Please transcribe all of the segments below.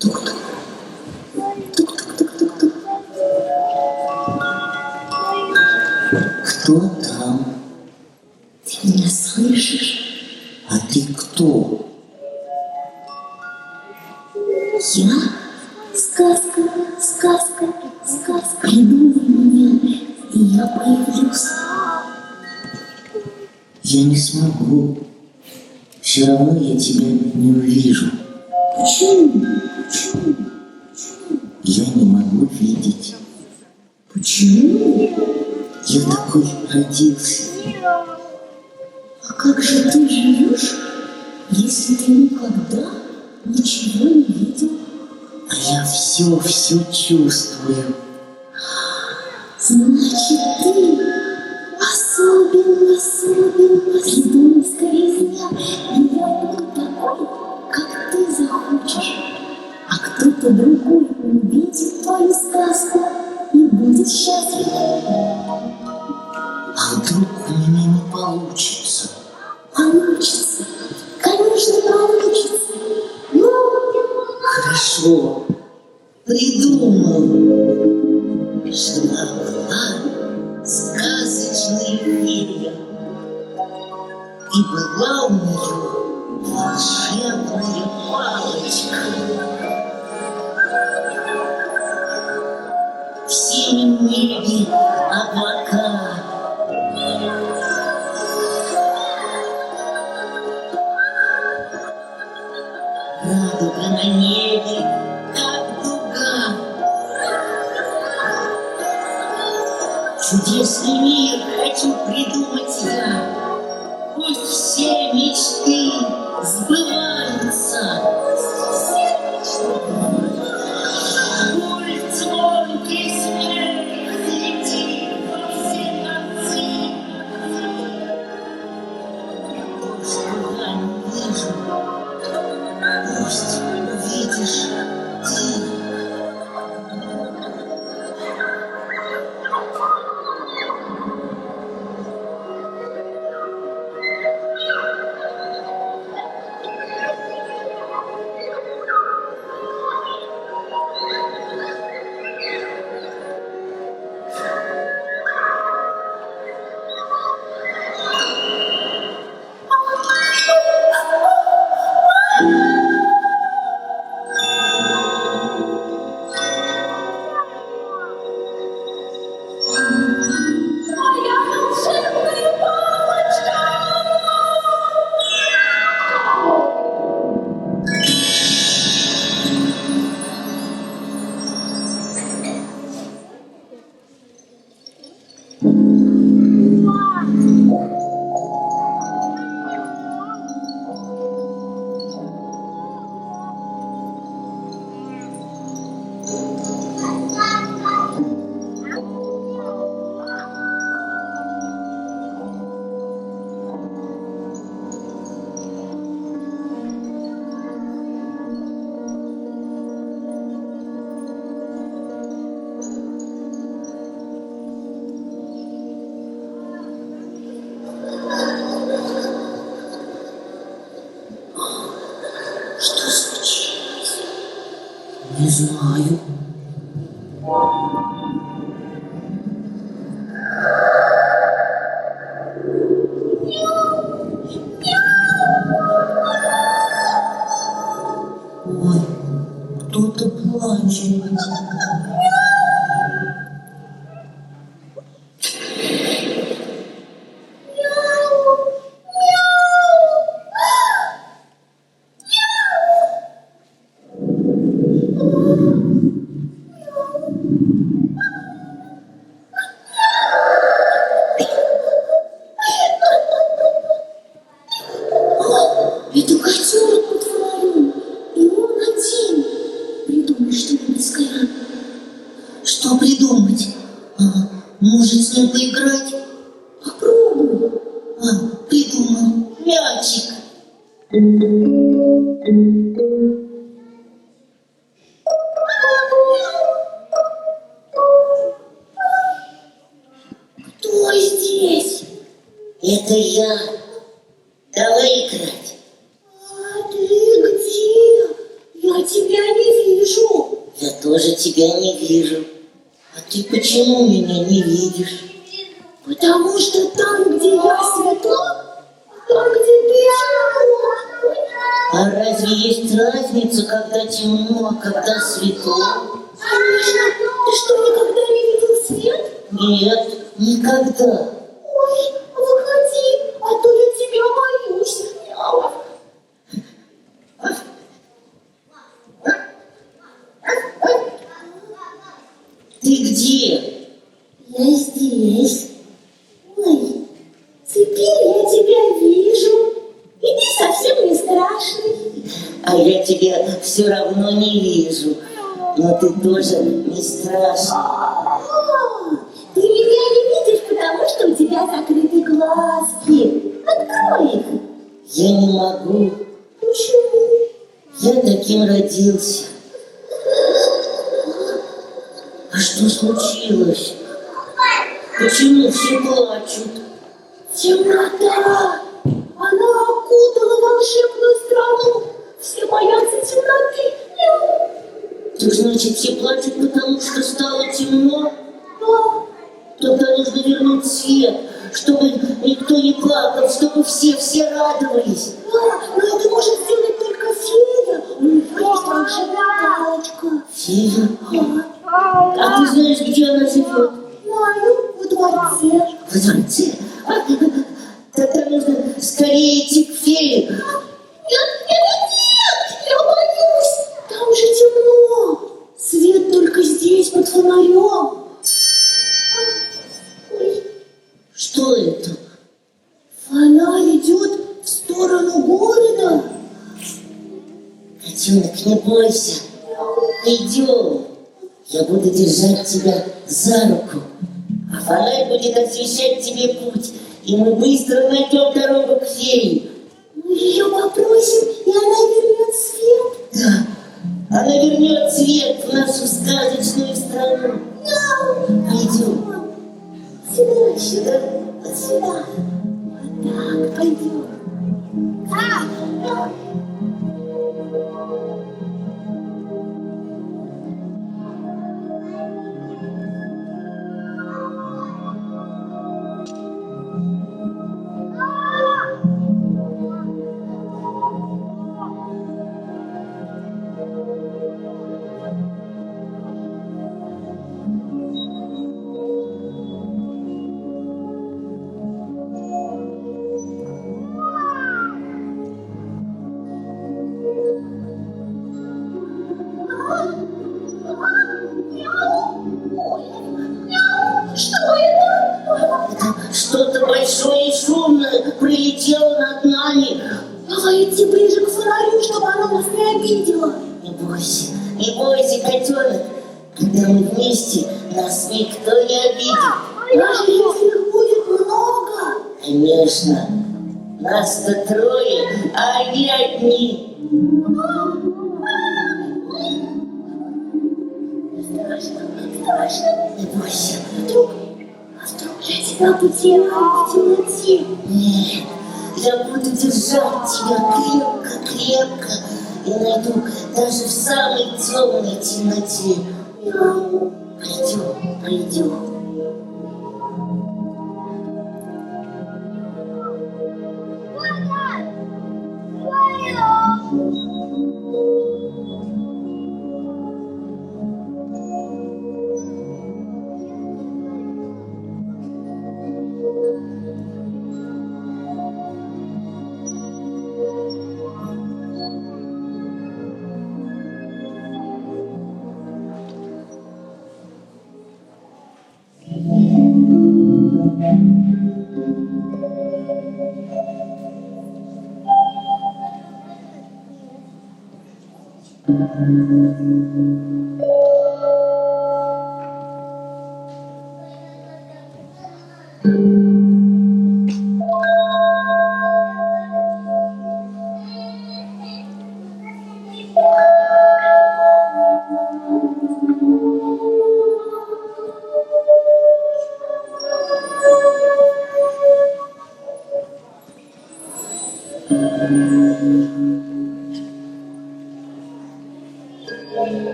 Тук-тук. Тук-тук-тук-тук-тук. Кто там? Ты меня слышишь? А ты кто? Я? Сказка, сказка, сказка. Придумай меня, и я появлюсь. Я не смогу. Все равно я тебя не увижу. Почему? Почему? Я не могу видеть. Почему? Я такой родился. А как же ты живешь, если ты никогда ничего не видел? А я все чувствую. Значит, ты особенный. Придумай скорее меня, и я буду такой, как ты захочешь. А кто-то другой увидит твою сказку и будет счастлив. А вдруг у меня не получится? Получится. Конечно, получится. Ну, хорошо. Придумал. Жила-была сказочная фея, и была у нее волшебная палочка. В синем небе облака, радуга на небе, как дуга. Чудесный мир хочу придумать я. Пусть все мечты сбываются. Пусть звонкий смех летит во все концы. Пусть я не вижу, пусть увидишь ты. Что случилось? Не знаю. Ой, кто-то плачет. Это котенок под фонарем, и он один. Придумай что-нибудь скорее. Что придумать? Может, с ним поиграть? Попробуй. Придумал. Мячик. Кто здесь? Это я. Давай играть. А ты где? Я тебя не вижу. тоже тебя не вижу. А ты почему меня не видишь? Потому что там, где я светло, там, где ты темно. А разве есть разница, когда темно, а когда светло? Конечно. Ты что, никогда не видел свет? Нет, никогда. Ой, выходи, а то я тебя боюсь. Мяу. Ты где? Я здесь. Ой, теперь я тебя вижу. И ты совсем не страшный. А я тебя все равно не вижу. Но ты тоже не страшный. Ты меня не видишь, потому что у тебя закрыты глазки. Открой их. Я не могу. Почему? Я таким родился. А что случилось? Почему все плачут? Темнота! Она окутала волшебную страну. Все боятся темноты. Так значит, все плачут, потому что стало темно? Да. Тогда нужно вернуть свет, чтобы никто не плакал, чтобы все радовались. Да, но это может сделать только фея. У нее есть волшебная палочка. Фея? Да. А ты знаешь, где она живет? Знаю, во дворце. Во дворце? Тогда нужно скорее идти к фее. Нет, я боюсь. Там же темно. Свет только здесь, под фонарем. Ой. Что это? Фонарь идет в сторону города. Котенок, не бойся. Идем. Я буду держать тебя за руку, а фонарь будет освещать тебе путь, и мы быстро найдем дорогу к фее. Мы ее попросим, и она вернет свет? Да, она вернет свет в нашу сказочную страну. Пойдем. Сюда, вот сюда. Вот так, пойдем. Что-то большое и шумное прилетело над нами. Давай идти ближе к фонарю, чтобы оно нас не обидело. Не бойся, котенок. Когда мы вместе, нас никто не обидит. Даже если их будет много. Конечно. Нас-то трое, а они одни. Страшно. Не бойся. Вдруг я тебя потеряю в темноте. Нет, я буду держать тебя крепко и найду даже в самой темной темноте. Пойдем.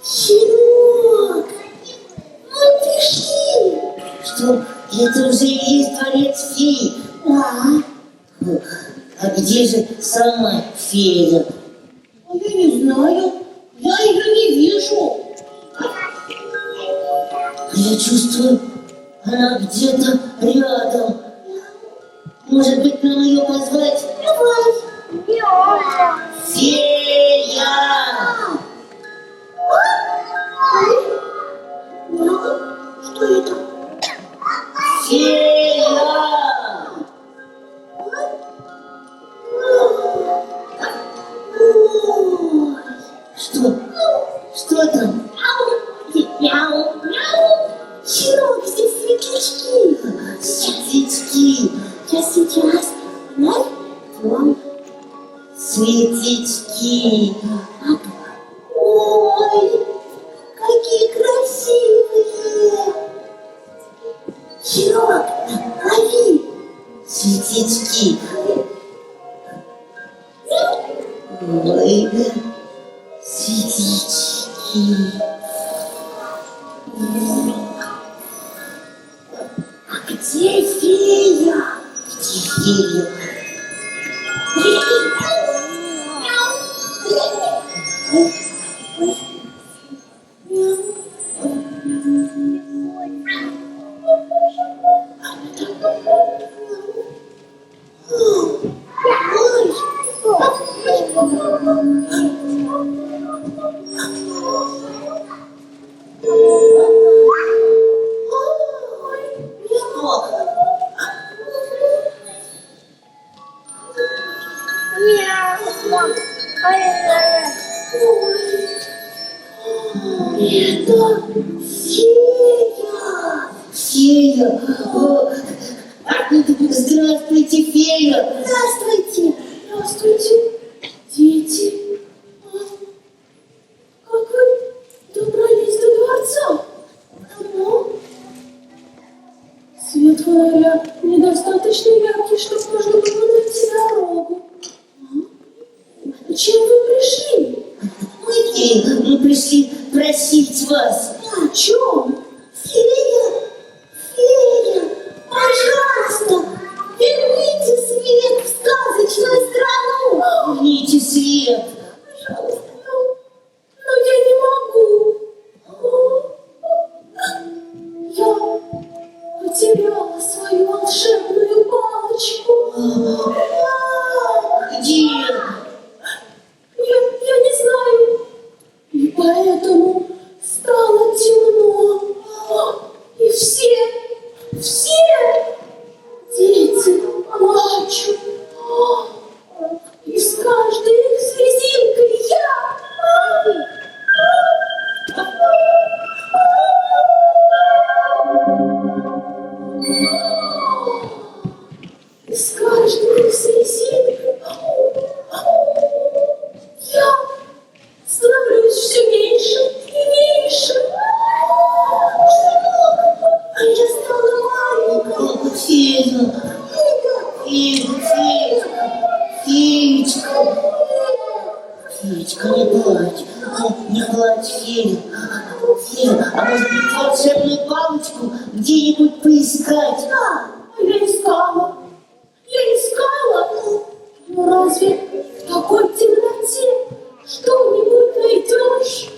Щенок, ну ты шли. Что, это уже и есть дворец феи? Да. А где же сама фея? Я не знаю. Я ее не вижу. Я чувствую, она где-то рядом. Может быть, нам ее позвать? Давай. Фея! Что это? Фея! Что? Что там? Мяу, мяу. Щенок, здесь светлячки. Светлячки. Сейчас. Вот. Вон. Светлячки. Ой, какие красивые. Щенок, лови. Светлячки. Ой, светлячки. А где фея? Где фея? Это фея! Фея! О, здравствуйте, фея! Здравствуйте! Здравствуйте, дети! Как вы добрались до дворца? Давно? Свет фонаря недостаточно яркий, чтобы можно было найти дорогу. Зачем вы пришли? Мы пришли просить вас. О чем? Фея, фея, пожалуйста, верните свет в сказочную страну. Верните свет. Пожалуйста, но я не могу. Я потеряла свою волшебную палочку. Где? Я не знаю. И поэтому стало темно. Палочка, не плачь, не плачь, Фея. Фея, а может быть волшебную палочку где-нибудь поискать? Я искала. Ну разве в такой темноте что-нибудь найдешь?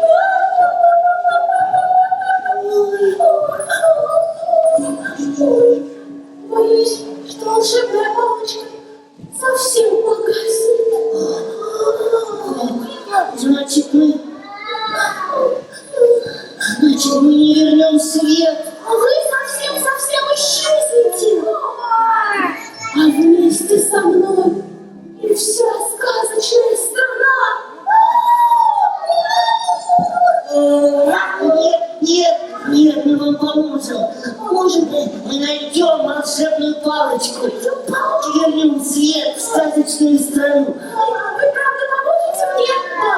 Ой, боюсь, что волшебная палочка совсем погаснет. Значит, мы не вернем свет. Вы совсем исчезнете. А вместе со мной и вся сказочная страна. Нет, мы вам поможем. Может быть, мы найдем волшебную палочку и вернем свет в сказочную страну. Вы правда поможете мне? Да.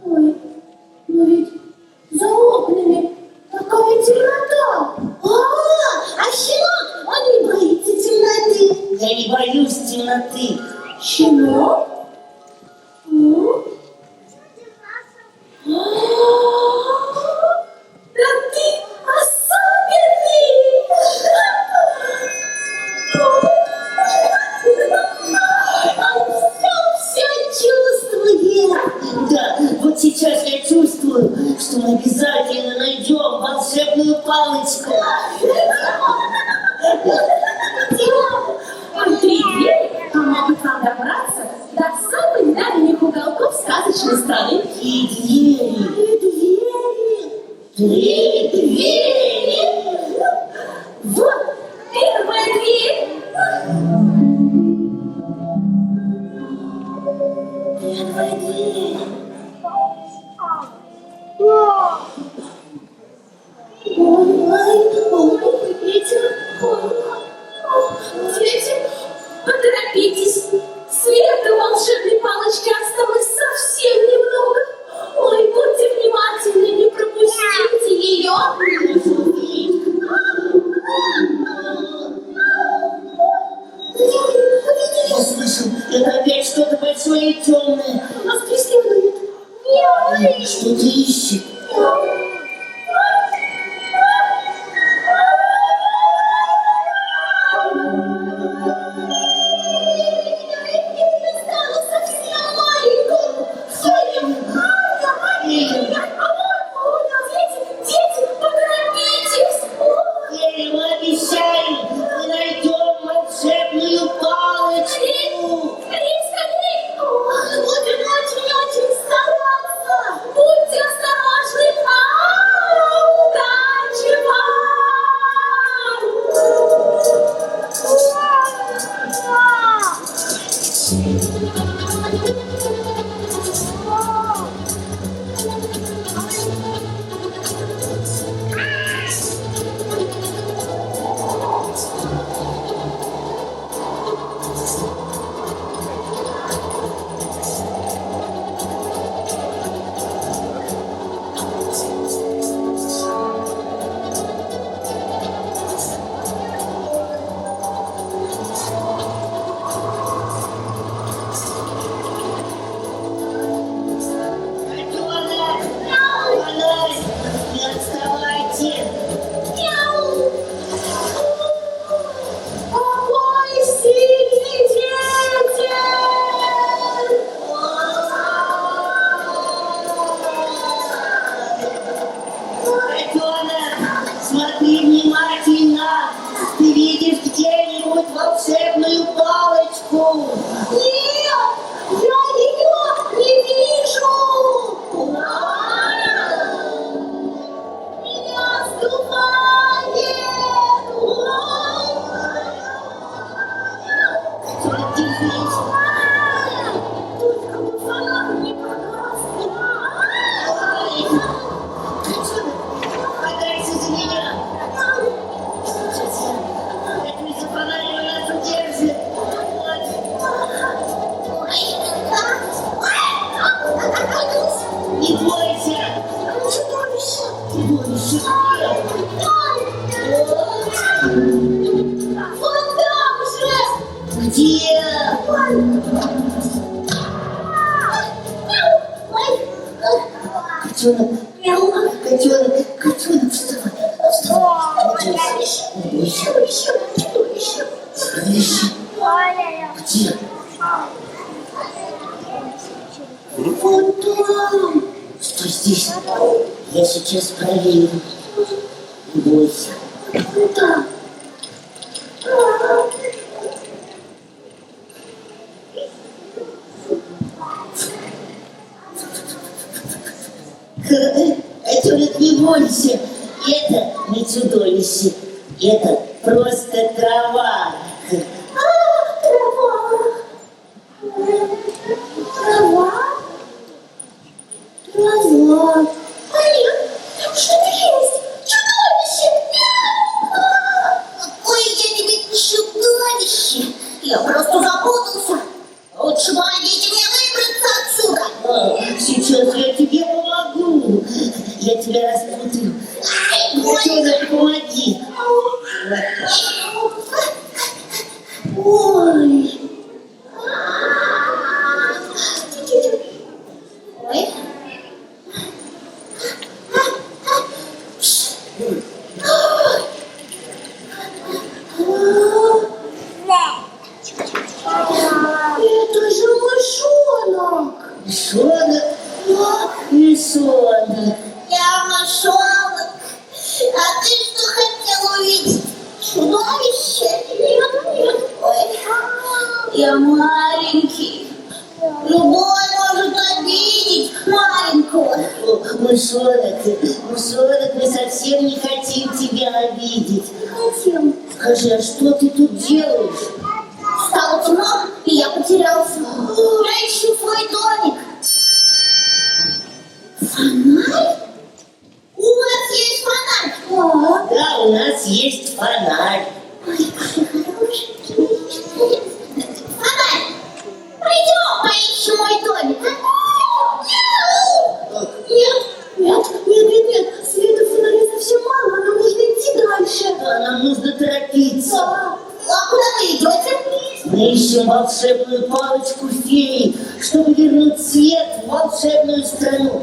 Ой, но ведь за окнами такая темнота. А щенок, он не боится темноты. Я не боюсь темноты. Щенок? Да ты особенный! Он все чувствует. Да, вот сейчас я чувствую, что мы обязательно найдем волшебную палочку. Три двери помогут вам добраться до самых дальних уголков сказочной страны. И двери. Три двери. Вот первая дверь. Первая дверь. Ой, дети, поторопитесь. Света волшебной палочки осталось совсем немного. Ой, будьте внимательны, не пропустите ее. Я слышал, это опять что-то большое и темное. Нас преследует. Что-то ищет. Смотри внимательно. Ты видишь где-нибудь волшебную палочку? Нет, я ее не вижу. Меня сдувает. Держись. Только бы фонарь не погас. Хватайся за меня. Сейчас я за фонарь нас удержит. Не бойся. Чудовище. Вот там же. Где? Котенок, котенок, вставай, вставай. Не бойся. Чудовище. Где? Вот там. Стой здесь. Я сейчас проверю. Не бойся. Куда? Котенок, не бойся. Это не чудовище. Это просто трава. Трава. Полин, там что-то есть. Чудовище. Ой, я тебе чудовище. Я просто запутался. Лучше помогите мне выбраться отсюда. Сейчас я тебе помогу. Я тебя распутаю. Котенок, помоги. Ой. Ой. Это же мышонок. Мышонок? Мышонок. Я мышонок. А ты что хотел увидеть? Чудовище? Нет. Ой, я маленький. Любой может обидеть маленького. Мышонок, мы совсем не хотим тебя обидеть. Хотим. Скажи, а что ты тут делаешь? Стало темно, и я потерялся. Я ищу свой домик. Фонарь? У нас есть фонарь. Да, у нас есть фонарь. Ой, какой хороший. Фонарь! Пойдем, поищем мой домик. Нет. Света в фонаре совсем мало, нам нужно идти дальше. Да, нам нужно торопиться. А куда вы идете? Мы ищем волшебную палочку феи, чтобы вернуть свет в волшебную страну.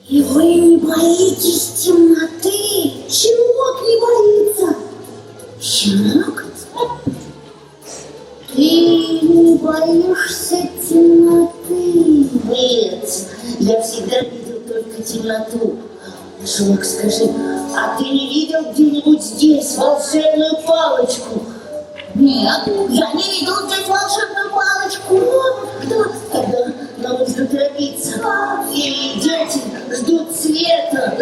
И вы не боитесь темноты? Щенок не боится. Щенок? Ты не боишься темноты? Нет, я всегда видел только темноту. Мышонок, скажи, а ты не видел где-нибудь здесь волшебную палочку? Нет, я не видел здесь волшебную палочку. Тогда нам нужно торопиться. Феи и дети ждут света.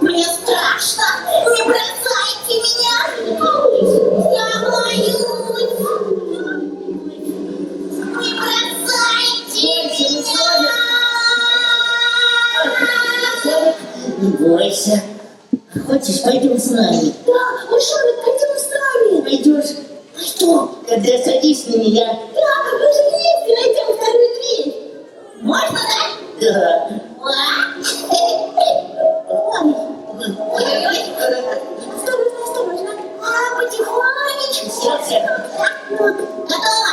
Мне страшно. Не бросайте меня. Я боюсь. Не бросайте меня. Не бойся. Хочешь, пойдем с нами? Да, мышонок, пойдем с нами. Пойдешь? Что? Когда садись на меня. Да, мы же вместе найдем вторую дверь. Можно, да? Да. Ой-ой-ой. Осторожно. Потихонечку. Все. Вот, готово.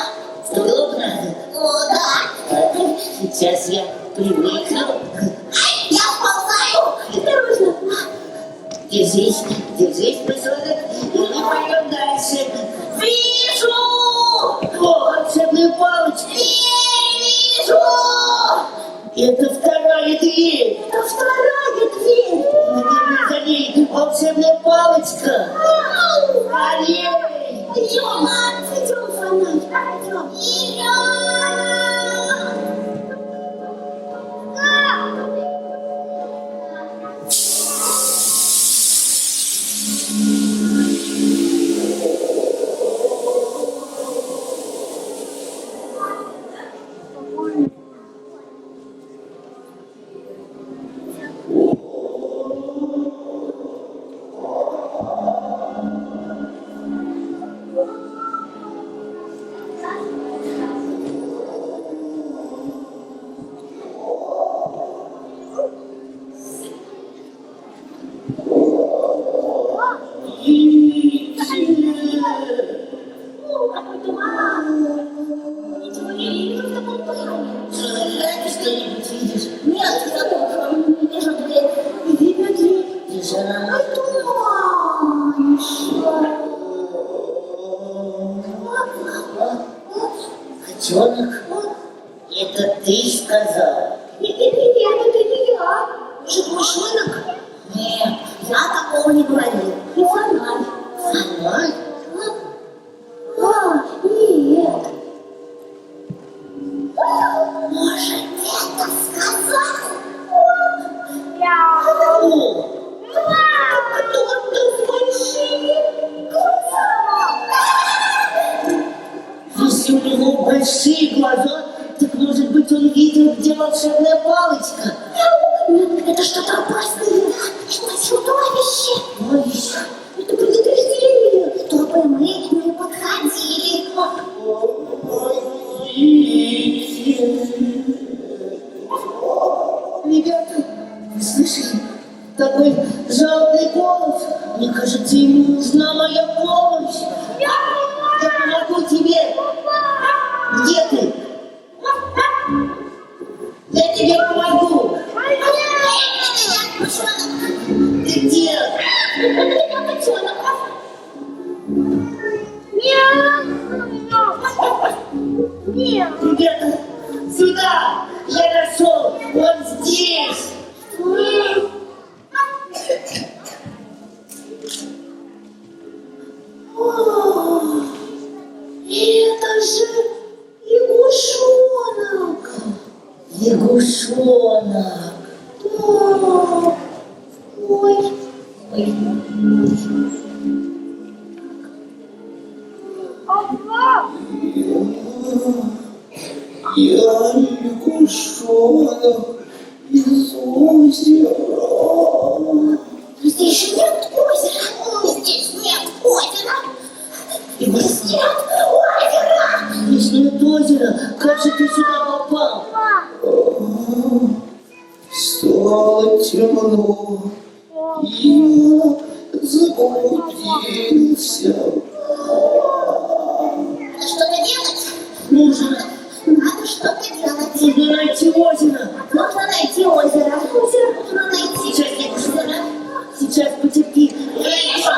Удобно? О, да. Сейчас я привыкну. Ай, я вползаю. Осторожно. Держись, мышонок, и мы пойдем дальше. Вижу. Волшебную палочку. Вижу. Это вторая дверь. Это вторая дверь. Наверное, за ней волшебная палочка. Аллей! Идем, идем, фонарь. Идем. что-нибудь видишь? Нет, я тоже не вижу дверь. Не видно дверь. Тишина. Котенок, это ты сказал? Нет, это не я. Может, мышонок? Нет, я такого не говорил. И фонарь. Фонарь? Нет. Может, это сказал? О, Кто-то с большими глазами. если у него большие глаза, так может быть он видел, где волшебная палочка? Нет, это что-то опасное. Что-то чудовище. Товарищ, Это предупреждение, чтобы мы не подходили. Ребята, слышите, такой жалобный голос. Мне кажется, ему нужна моя помощь. Я помогу тебе. Где ты? Я тебе помогу. Ты где? Ребята, сюда! Я нашел! Вот здесь! Это же лягушонок. Лягушонок! Ой. Я лягушонок из озера. Здесь же нет озера. Здесь нет озера. Здесь нет озера. Здесь нет озера! Как же ты сюда попал? Стало темно, я заблудился. Надо что-то делать. Нужно делать. Нужно найти озеро! Нужно найти озеро. Озеро нужно найти. Сейчас, лягушонок! Сейчас потерпи! Вижу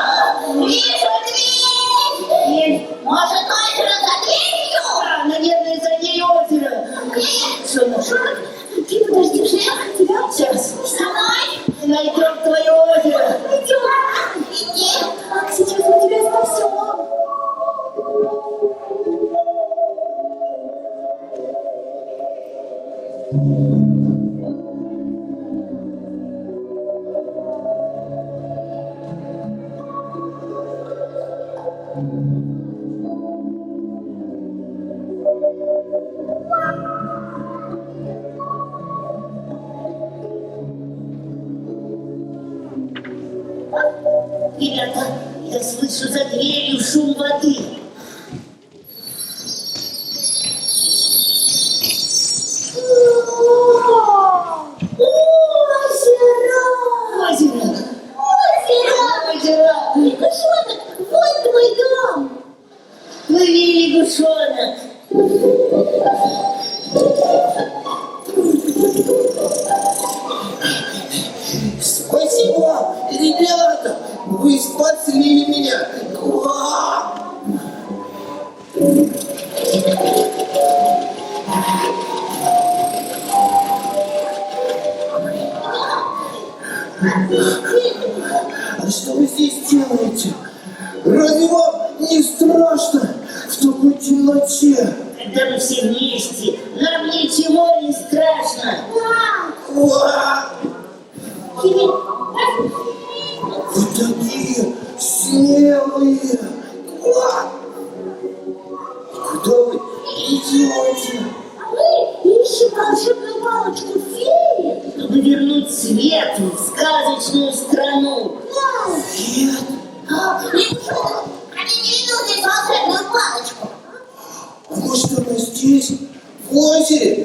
дверь. Есть! Может, озеро за дверью? Наверное, за ней озеро! Лягушонок! Ты подожди, я тебя Сейчас! со мной. Найдем твое озеро! Идем. Иди. Сейчас мы тебя спасем. Ребята, я слышу за дверью шум воды. Озеро! Озеро! Лягушонок, вот твой дом. Плыви, лягушонок! Спасибо, ребята, вы спасли меня. А что вы здесь делаете? Разве вам не страшно в такой темноте? Когда мы все вместе, нам ничего не страшно. Вы такие смелые. Куда вы идете? Мы ищем волшебную палочку феи. Чтобы вернуть свет в сказочную страну. Нет. Лягушонок, они не ведут здесь волшебную палочку. А может, она здесь, в озере?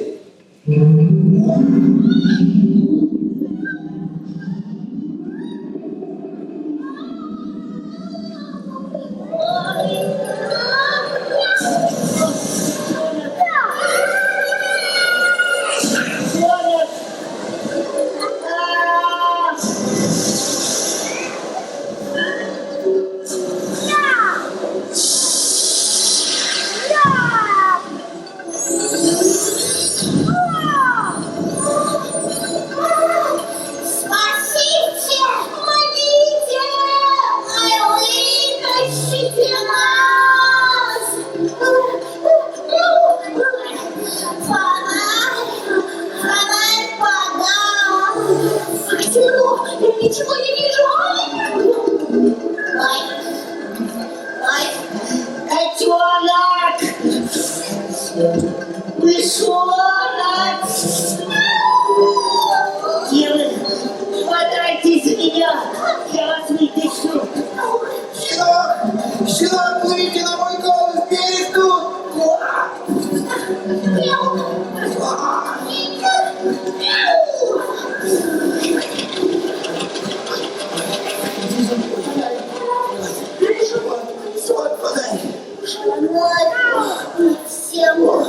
ничего не вижу. Ай, ай, Котенок! Мышонок! Девы, хватайтесь за меня! Я вас вытащу! Щенок! Щенок, плывите на мой голос, берег тут! Вот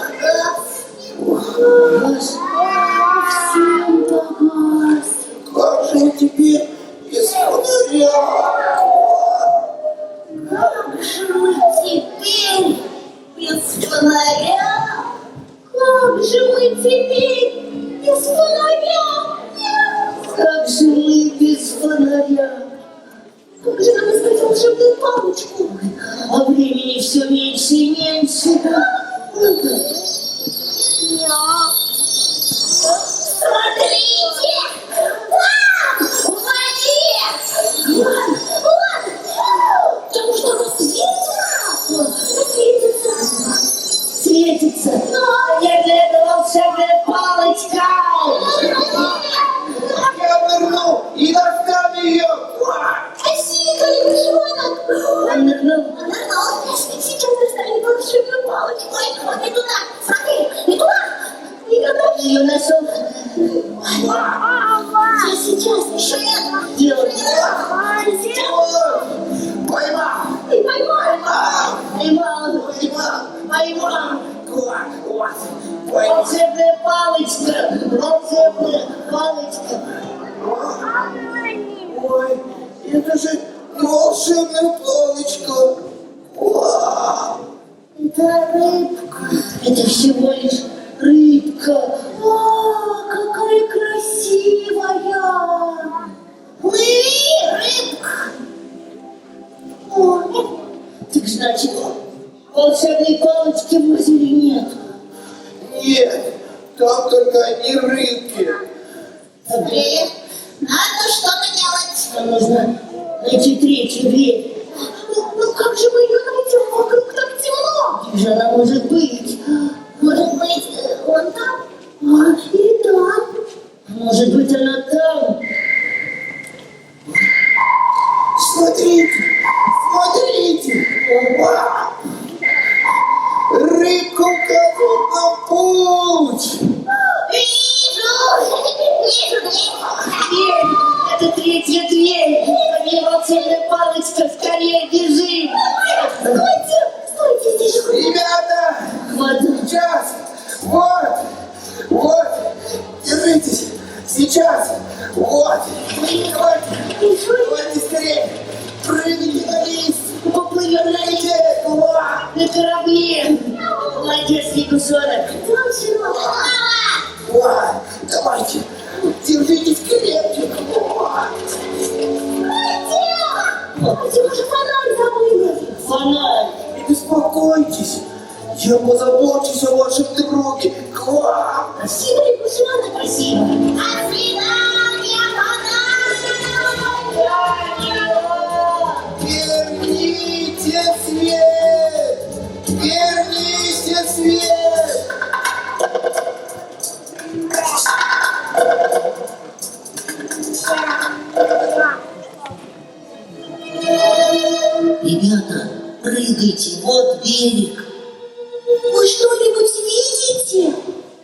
фонарь. всем погас. Как же вы теперь без фонаря? Как же мы теперь без фонаря? Как же мы теперь без фонаря? Как же мы без фонаря? Как же нам искать волшебную палочку? А времени все меньше и меньше. Смотрите! Там! В воде! Вон! Там что-то светится! Светится. Я для этого волшебная палочка. Я нырну и достану ее! Спасибо, мышонок! Он нырнул. Сейчас достанем волшебную палочку. Ой, вот не туда! Смотри, не туда! Никогда не... Ее нашел. Сейчас, еще нет! Делал. Поймал! Ты поймал! Поймал. Поймал. Волшебная палочка. Волшебная палочка. Ой, это же волшебная палочка! Это рыбка. Это всего лишь рыбка. О, какая красивая! Плыви, рыбка! Ой, Так значит, волшебной палочки в озере нет. Нет, там только одни рыбки. блин, надо что-то делать. Нам нужно найти третью дверь. Ну как же мы ее найдем? Вокруг так темно. Где же она может быть? Может быть, он там? Или там? Может быть, она там? Смотрите, смотрите! Рыбка указывает нам путь! Вижу дверь. Дверь! Это третья дверь! По ней волшебная палочка! Скорее бежим! Стойте, здесь же Ребята, Вода! сейчас! Вот! Держитесь! Сейчас! Вот! Давайте скорее! Прыгните на лист! Поплывем на корабле! Молодец, Якушонок! Вот! Давайте! Держитесь крепче! Мы же фонарь забыли. Фонарь! Не беспокойтесь! Я позабочусь о вашем друге! Спасибо, Якушонок. Спасибо! Верните свет! Верните свет! Ребята, прыгайте, вот берег! Вы что-нибудь видите?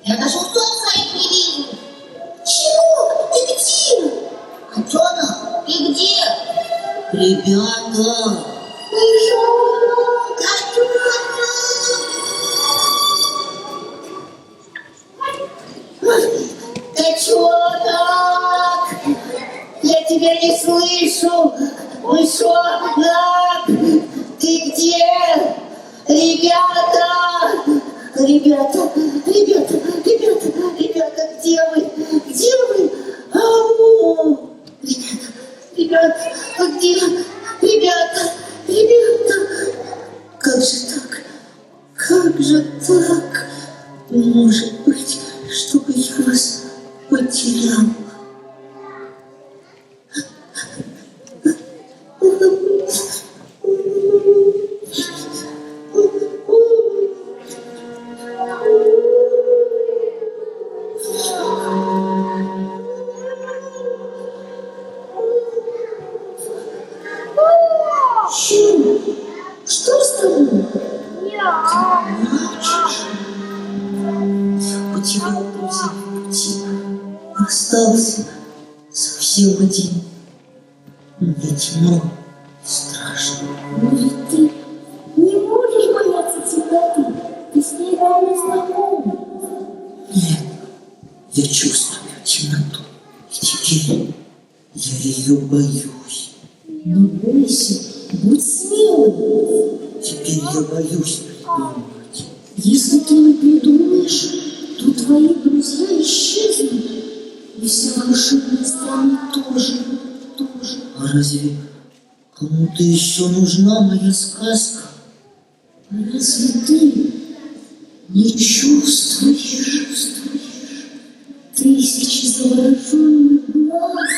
Я даже своих не вижу! Щенок, ты где? Котенок, ты где? Ребята! Мышонок, котенок. Котенок! Я тебя не слышу! Мышонок! Ты где? Ребята! Ребята! Где вы? Где вы? Ау! Ребята! Где? Ребята! Как же так? Как же так? Не может быть, чтобы я вас потерял. пути. Остался совсем один. Мне темно и страшно. Но ведь ты не можешь бояться темноты. Ты с ней давно знакома. Нет, я чувствую темноту. И теперь я ее боюсь. Не бойся, будь смелым. Теперь я боюсь придумать. Если ты не придумаешь, то твои друзья исчезнут. И вся волшебная страна тоже. А разве кому-то еще нужна моя сказка? А разве ты не чувствуешь? Тысячи завороженных глаз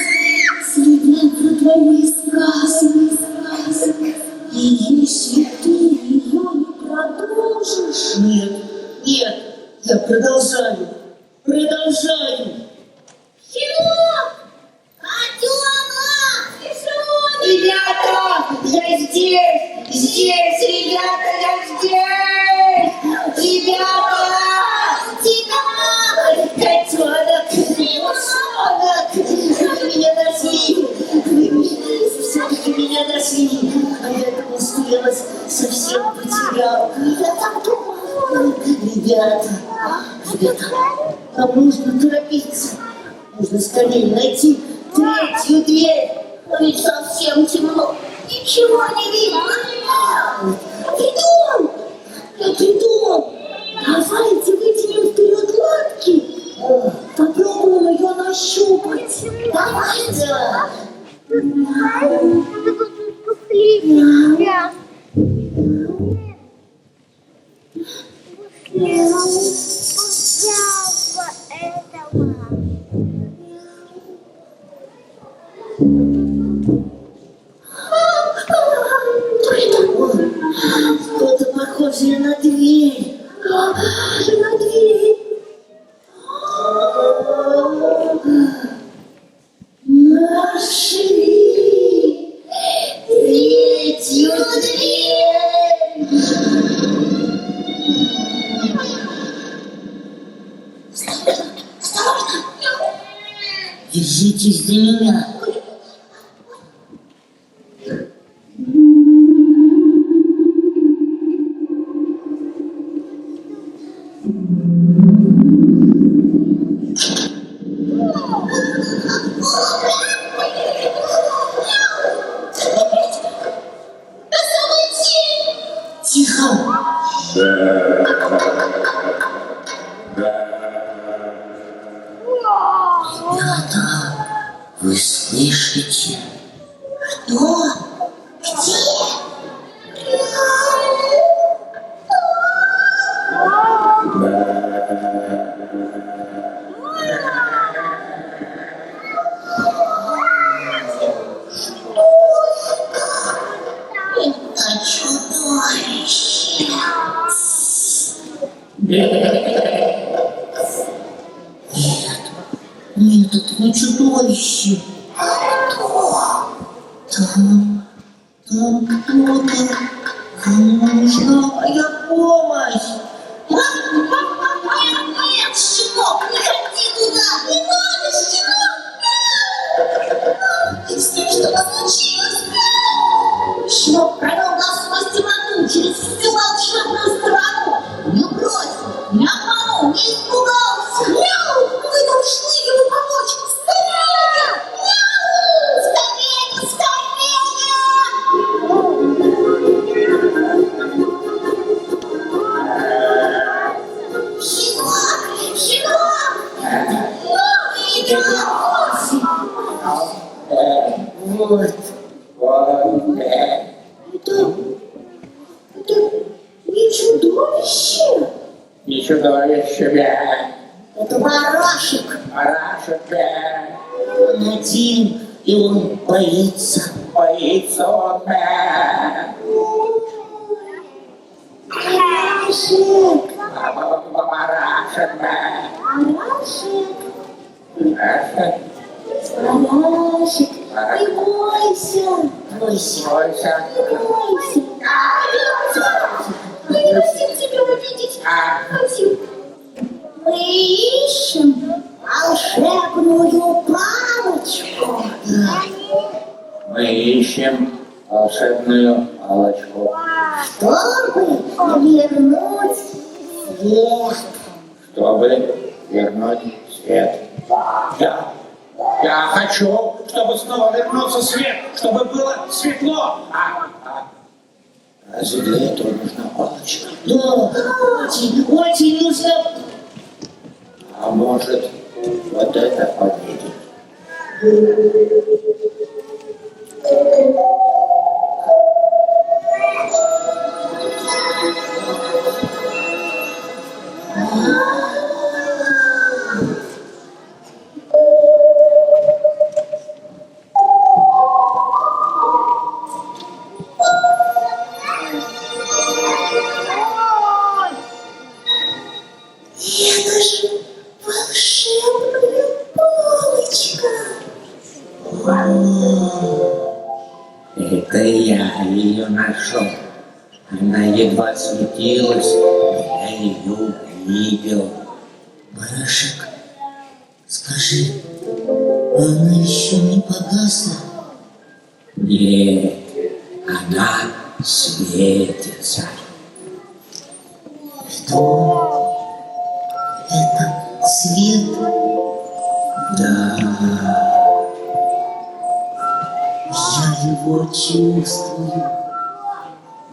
следят за твоей сказкой. И если ты ее не продолжишь, Нет, я продолжаю. Щенок! Котенок! Ребята, я здесь, ребята, я здесь! Ребята! Котенок! Вы меня нашли! Все-таки меня нашли. А я думал, что я вас совсем потерял. Я так думала! Ребята, нам нужно торопиться. Нужно скорее найти третью дверь. Но ведь совсем темно. Ничего не видно. Я придумал. Давайте вытянем вперед лапки. Попробуем ее нащупать. Давайте. Что-то похожее на дверь. На дверь. Нашли третью дверь. Осторожно. Держитесь за меня. Тихо. Ребята, вы слышите? Что? Где? Это чудовище. Нет, это не чудовище. Там кто-то, кому нужна моя помощь. Нет, щенок, не ходи туда! Не надо, щенок! С ним что-то случилось! Щенок провел нас сквозь темноту, через всю волшебную страну! Не бросил, не обманул, не испугался! Мяу! Вы должны ему помочь! Скорее! Мяу! Скорее! Щенок! Щенок! Вот. Это не чудовище! Не чудовище, бе. Это барашек! Барашек, бе. Он один, и он боится. Боится он, бе. Барашек! Барашек, бе. Барашек! Барашек. Барашек! Не бойся! Бойся. Бойся. Не бойся! Мы не хотим тебя увидеть! Хотим! Мы ищем волшебную палочку. Мы ищем волшебную палочку, Чтобы вернуть свет. чтобы вернуть свет. Я хочу, чтобы снова вернулся свет, чтобы было светло. Разве для этого нужна палочка? Да, очень, очень нужно. А может, вот это подведет? Это же волшебная палочка. Это я ее нашел. Она едва светилась, но я ее видел. Барашек, скажи, она еще не погасла? Нет, она светится. Что? Это свет? Да, Я его чувствую.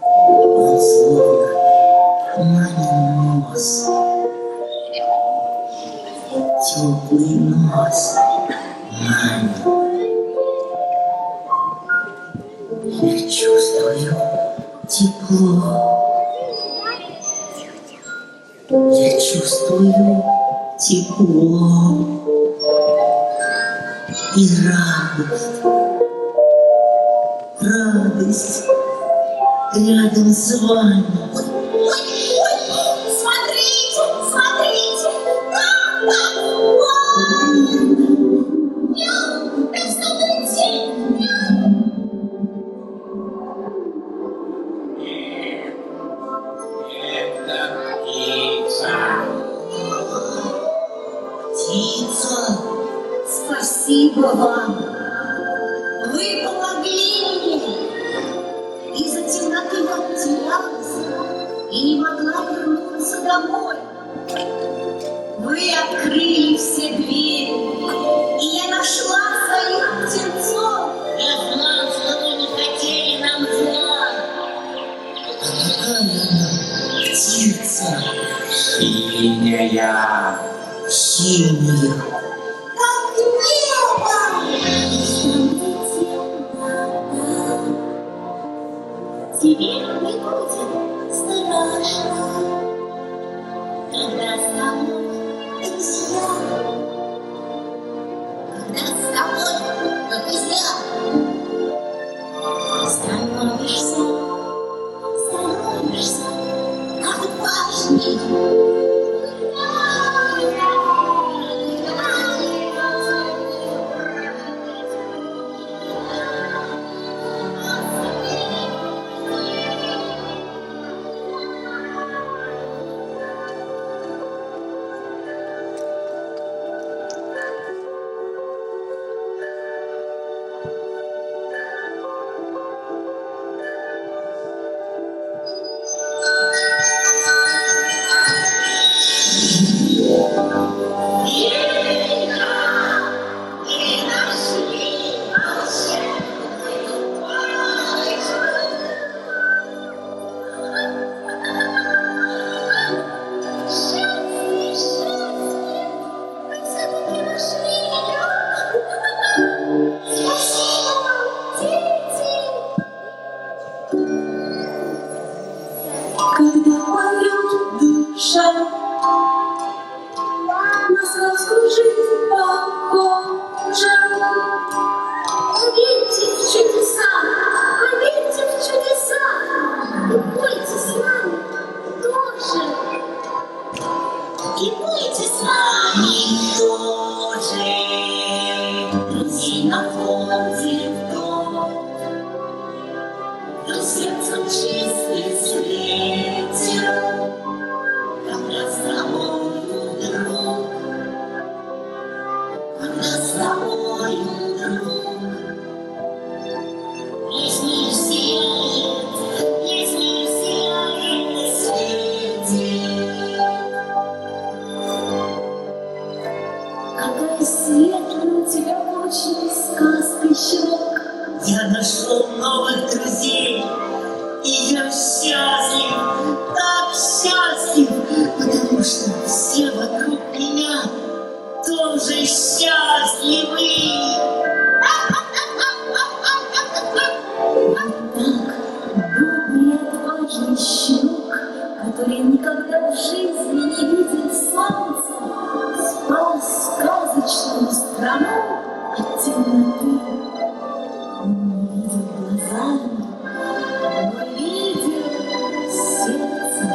Он словно мамин нос. Теплый нос мамин. Я чувствую тепло. Я чувствую тепло и радость. Радость рядом с вами. Смотрите, смотрите. Мяу, там что-то летит. это птица. Птица, Спасибо вам. Вы помогли мне. Из-за темноты я потерялась и не могла вернуться домой. Вы открыли все двери, и я нашла своих птенцов. я знал, что вы не хотели нам зла. А какая она птица? Синяя. Синяя. Как небо! Тебе не будет страшно, когда со мной друзья. Когда с тобой друзья. Становишься отважней. Когда поет душа, на сказку жизнь похожа. Поверьте в чудеса, поверьте в чудеса, и пойте с нами тоже. И пойте с нами тоже. Друзей находит в дом, но сердцем чистый светил, когда с тобою с тобою, друг. Если сияет, светит. Какая светлая у тебя получилась сказка, щенок. Я нашел новых друзей, и я счастлив, так счастлив, потому что все вокруг меня тоже счастливы. Добрый и отважный щенок, который никогда в жизни не видел солнца, спас сказочную страну от темноты. Он не видел глазами, но видел сердцем.